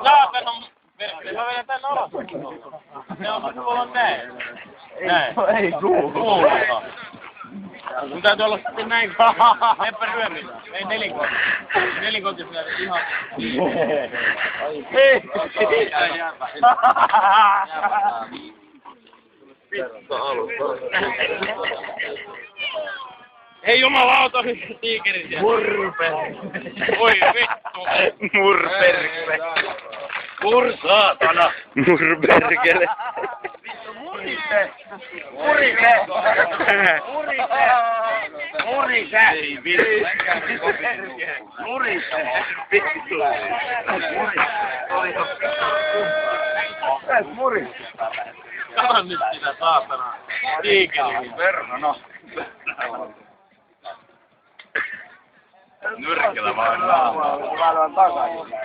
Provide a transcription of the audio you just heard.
Saatana, mä vedän tän alas. Ne on tuolla näin. Näin. Ei kuulu. Kuuluu. Mun täytyy olla sitten näin. Meppä ryömillä. Ei nelinkotti. Nelinkotti sinä ihan... Hei! Vittu alusta. Ei jumalauta, tiikeri siellä. Murperkele. Oi vittu. Murperkele. Saatana. Murperkele. Murise. Murise. Murise. Ei vittu. Murise. Vittu. Murise. Kato nyt sitä saatana. Tiikeri. Perhana. Nyrkillä vaan. Mä takaisin.